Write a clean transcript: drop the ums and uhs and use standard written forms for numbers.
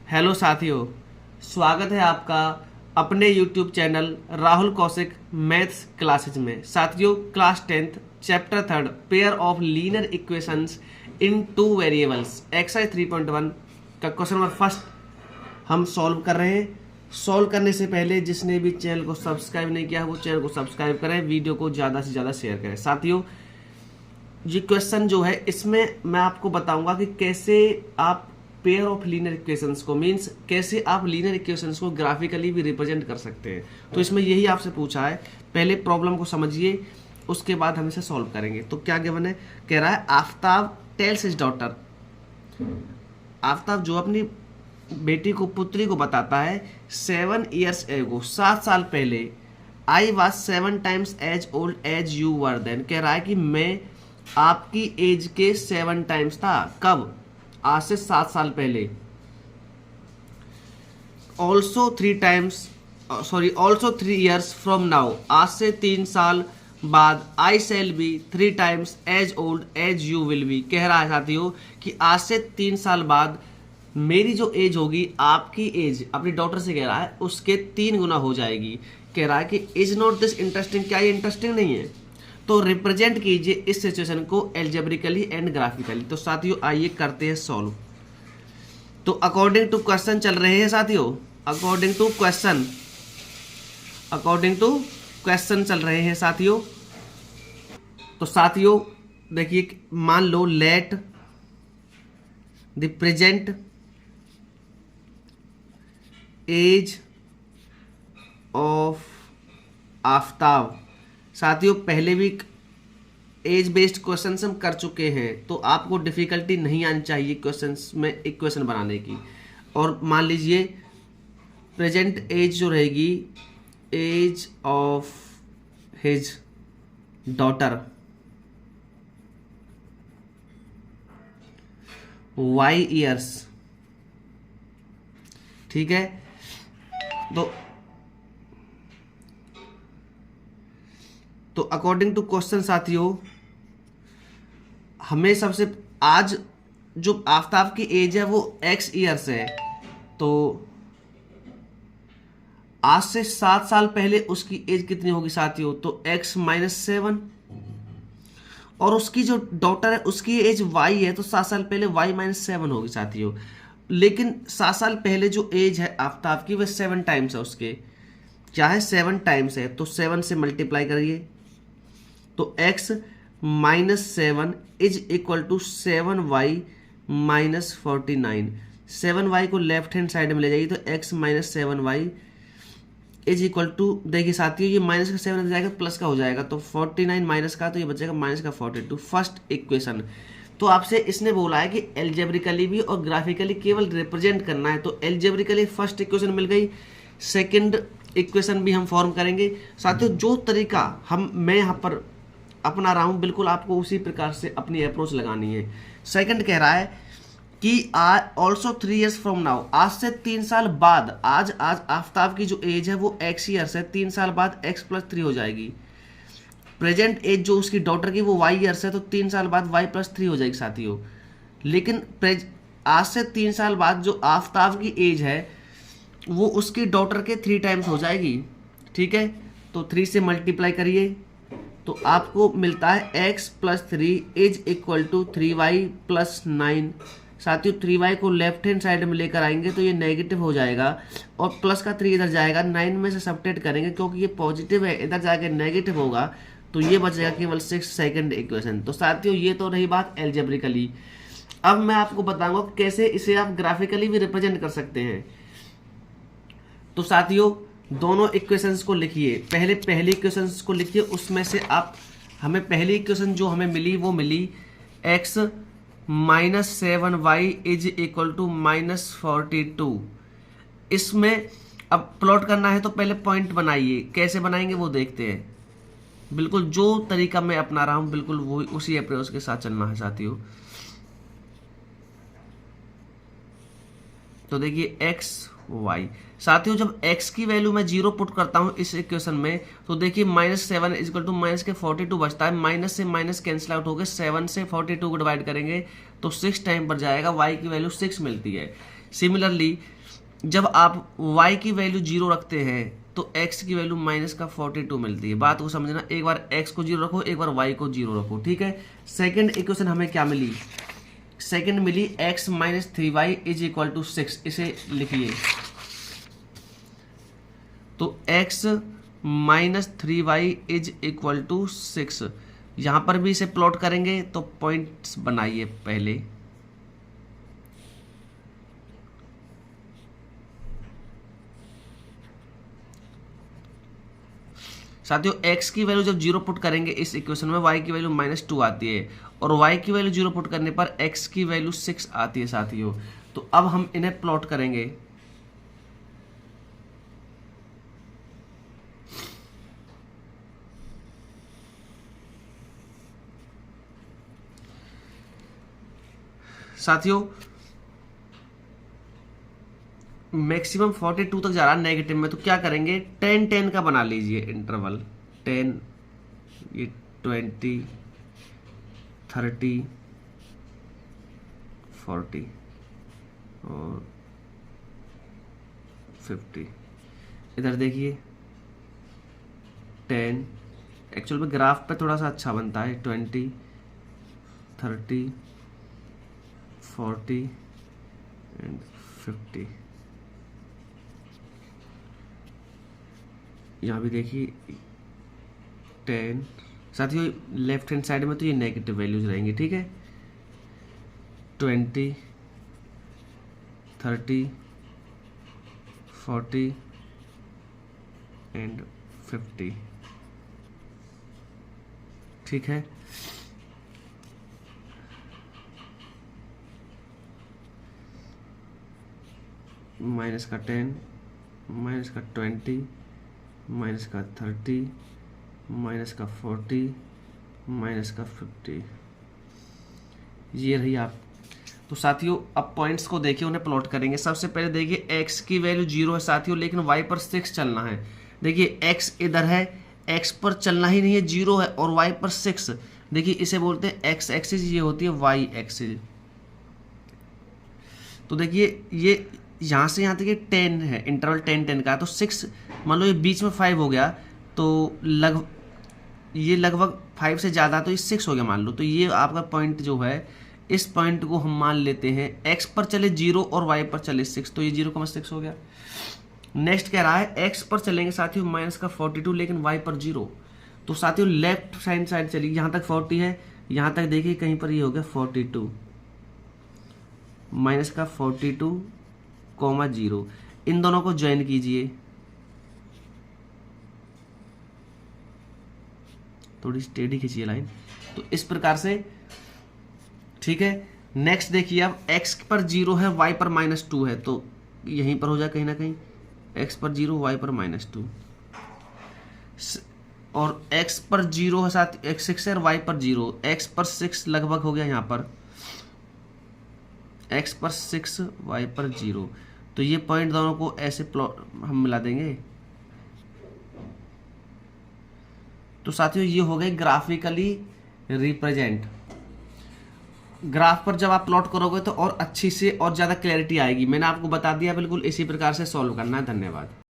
Hello साथियों, स्वागत है आपका अपने YouTube channel Rahul Kaushik maths classes में। साथियों, class 10th chapter 3 pair of linear equations in two variables exercise 3.1 का क्वेश्चन नंबर फर्स्ट हम सॉल्व कर रहे हैं। सॉल्व करने से पहले जिसने भी चैनल को सब्सक्राइब नहीं किया वो चैनल को सब्सक्राइब करें, वीडियो को ज़्यादा से ज़्यादा शेयर करें। साथियों, ये क्वेश्चन जो है इसमें मैं आपको बताऊंगा कि कैसे आप पेयर ऑफ लीनियर इक्वेशंस को मींस कैसे आप लीनियर इक्वेशंस को ग्राफिकली भी रिप्रेजेंट कर सकते हैं। तो इसमें यही आपसे पूछा है, पहले प्रॉब्लम को समझिए, उसके बाद हम इसे सॉल्व करेंगे। तो क्या गिवन है, कह रहा है Aftab tales his daughter. Aftab जो अपनी बेटी को पुत्री को बताता है 7 years एगो 7 साल पहले I was 7 times as old as you were then. कह रहा है कि मैं आपकी एज के 7 times था। कब? आज से 7 साल पहले। ऑल्सो 3 years फ्रॉम नाउ, आज से 3 साल बाद I shall be 3 times as old as you will be. कह रहा है साथियों कि आज से 3 साल बाद मेरी जो एज होगी आपकी एज अपनी डॉटर से कह रहा है उसके 3 गुना हो जाएगी। कह रहा है कि इज नॉट दिस इंटरेस्टिंग, क्या ये इंटरेस्टिंग नहीं है? तो रिप्रेजेंट कीजिए इस सिचुएशन को एल्जेब्रिकली एंड ग्राफिकली। तो साथियों आइए करते हैं सॉल्व। तो अकॉर्डिंग टू क्वेश्चन चल रहे हैं साथियों, अकॉर्डिंग टू क्वेश्चन चल रहे हैं साथियों। तो साथियों देखिए, मान लो let the present age of Aftab. साथियों पहले भी एज बेस्ड क्वेश्चन हम कर चुके हैं, तो आपको डिफिकल्टी नहीं आनी चाहिए क्वेश्चंस में इक्वेशन बनाने की। और मान लीजिए प्रेजेंट एज जो रहेगी, age of his daughter y years, ठीक है। तो अकॉर्डिंग टू क्वेश्चन साथियों हमें सबसे आज जो आफ्ताब की एज है वो x ईयर्स है। तो आज से 7 साल पहले उसकी एज कितनी होगी साथियों? तो x - 7, और उसकी जो डॉटर है उसकी एज y है, तो 7 साल पहले y - 7 होगी साथियों। लेकिन 7 साल पहले जो एज है आफ्ताब की वह 7 times है उसके, क्या है 7 times है। तो 7 से मल्टीप्लाई करिए, तो x - 7 is equal to 7y - 49। 7y को लेफ्ट हैंड साइड में ले जाइए, तो x - 7y is equal to, देखिए साथियों ये माइनस का 7 हो जाएगा, प्लस का हो जाएगा, तो 49 माइनस का, तो ये बचेगा माइनस का 42। First equation. तो आपसे इसने बोला है कि एल्जेब्रिकली भी और ग्राफिकली केवल रिप्रेजेंट करना है। तो एल्जेब्रिकली फर्स्ट इक्वेशन मिल गई, सेकंड इक्वेशन भी हम फॉर्म करेंगे। साथियों जो तरीका मैं यहाँ पर अपना रहा हूँ, बिल्कुल आपको उसी प्रकार से अपनी अप्रोच लगानी है। सेकंड कह रहा है कि ऑल्सो 3 years फ्रॉम नाउ, आज से 3 साल बाद, आज आफ्ताब की जो एज है वो x ईयर्स है, 3 साल बाद x + 3 हो जाएगी। प्रेजेंट एज जो उसकी डॉटर की वो y ईयर्स है, तो 3 साल बाद y + 3 हो जाएगी साथियों। लेकिन आज से 3 साल बाद जो आफ्ताब की एज है वो उसकी डॉटर के 3 times हो जाएगी, ठीक है। तो 3 से मल्टीप्लाई करिए, तो आपको मिलता है x + 3 is equal to 3y + 9। साथियों 3y को लेफ्ट हैंड साइड में लेकर आएंगे तो ये नेगेटिव हो जाएगा, और प्लस का 3 इधर जाएगा, 9 में से सब्ट्रैक्ट करेंगे क्योंकि ये पॉजिटिव है, इधर जाके नेगेटिव होगा, तो ये बचेगा केवल 6 सेकंड इक्वेशन। तो साथियों ये तो रही बात एल्जेब्रिकली। अब मैं आपको बताऊंगा कैसे इसे आप ग्राफिकली भी रिप्रेजेंट कर सकते हैं। तो साथियों दोनों इक्वेशंस को लिखिए, पहली इक्वेशंस को लिखिए, उसमें से आप हमें पहली इक्वेशन जो हमें मिली वो मिली x - 7y is equal to -42। इसमें अब प्लॉट करना है तो पहले पॉइंट बनाइए, कैसे बनाएंगे वो देखते हैं। बिल्कुल जो तरीका मैं अपना रहा हूं बिल्कुल वो उसी अप्रोच के साथ चलना है साथियों। तो देखिए x y, साथियों जब x की वैल्यू मैं 0 पुट करता हूं इस इक्वेशन में, तो देखिए -7 इक्वल टू -42 बचता है, माइनस से माइनस कैंसिल आउट हो गए, 7 से 42 को डिवाइड करेंगे तो 6 टाइम पर जाएगा, y की वैल्यू 6 मिलती है। सिमिलरली जब आप y की वैल्यू 0 रखते हैं तो x की वैल्यू -42 मिलती है। बात को समझना, एक बार x को 0 रखो, एक बार y को 0 रखो, ठीक है। सेकंड इक्वेशन हमें क्या मिली? सेकंड मिली x - 3y = 6। इसे लिखिए, तो x - 3y = 6। यहां पर भी इसे प्लॉट करेंगे तो पॉइंट्स बनाइए पहले। साथियों x की वैल्यू जब 0 पुट करेंगे इस इक्वेशन में, y की वैल्यू -2 आती है, और y की वैल्यू 0 पुट करने पर x की वैल्यू 6 आती है साथियों। तो अब हम इन्हें प्लॉट करेंगे। साथियों मैक्सिमम 42 तक जा रहा है नेगेटिव में, तो क्या करेंगे? 10-10 का बना लीजिए इंटरवल। 10, ये 20, 30, 40 और 50। इधर देखिए 10, एक्चुअल में ग्राफ पे थोड़ा सा अच्छा बनता है। 20, 30, 40 एंड 50। यहाँ भी देखिए 10। साथियों लेफ्ट हैंड साइड में तो ये नेगेटिव वैल्यूज रहेंगी, ठीक है। 20, 30, 40 एंड 50, ठीक है। माइनस का 10, माइनस का 20, माइनस का 30, माइनस का 40, माइनस का 50, ये रही आप। तो साथियों अब पॉइंट्स को देखिए, उन्हें प्लॉट करेंगे। सबसे पहले देखिए x की वैल्यू 0 है साथियों, लेकिन y पर 6 चलना है। देखिए x इधर है, x पर चलना ही नहीं है, 0 है, और y पर 6। देखिए इसे बोलते हैं x एक्सिस, ये होती है y एक्सिस। तो देखिए ये यहाँ से यहाँ तक ये 10 है, इंटरवल 10-10 का, तो 6 मान लो ये बीच में 5 हो गया, तो ये लगभग 5 से ज़्यादा, तो ये 6 हो गया मान लो। तो ये आपका पॉइंट जो है, इस पॉइंट को हम मान लेते हैं x पर चले 0 और y पर चले 6, तो ये 0,6 हो गया। नेक्स्ट कह रहा है x पर चलेंगे साथियों -42, लेकिन y पर 0। तो साथियों लेफ्ट साइड चलिए, यहाँ तक 40 है, यहाँ तक देखिए कहीं पर ये हो गया 42, -42, 0। इन दोनों को ज्वाइन कीजिए, थोड़ी स्टेडी खींचिए लाइन, तो इस प्रकार से, ठीक है। नेक्स्ट देखिए, अब x पर 0 है, y पर -2 है, तो यहीं पर हो जाए कहीं ना कहीं, x पर 0, y पर -2, और x पर 0 है साथ, x 6 है और y पर 0, x पर 6 लगभग हो गया यहाँ पर, x पर 6, y पर 0। तो ये पॉइंट दोनों को ऐसे प्लॉट हम मिला देंगे। तो साथियों ये हो गए ग्राफिकली रिप्रेजेंट। ग्राफ पर जब आप प्लॉट करोगे तो और अच्छी से और ज़्यादा क्लैरिटी आएगी। मैंने आपको बता दिया, बिल्कुल इसी प्रकार से सॉल्व करना है। धन्यवाद।